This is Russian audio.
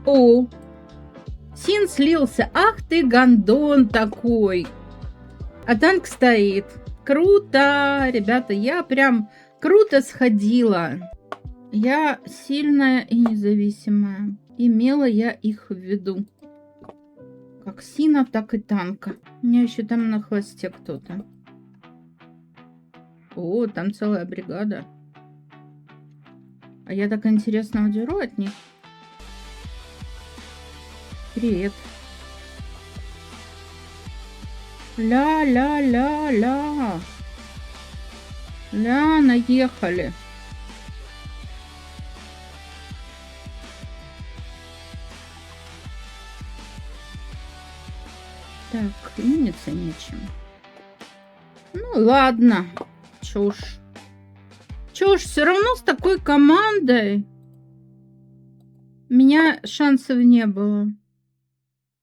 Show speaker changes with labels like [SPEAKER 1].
[SPEAKER 1] О, Син слился. Ах ты, гондон такой. А танк стоит. Круто, ребята, я прям круто сходила. Я сильная и независимая. Имела я их в виду. Как Сина, так и танка. У меня еще там на хвосте кто-то. О, там целая бригада. А я так интересно удеру от них. Привет. Ля-ля-ля-ля. Ля, наехали. Так, клиниться нечем. Ну ладно. Чушь. Чушь, все равно с такой командой у меня шансов не было.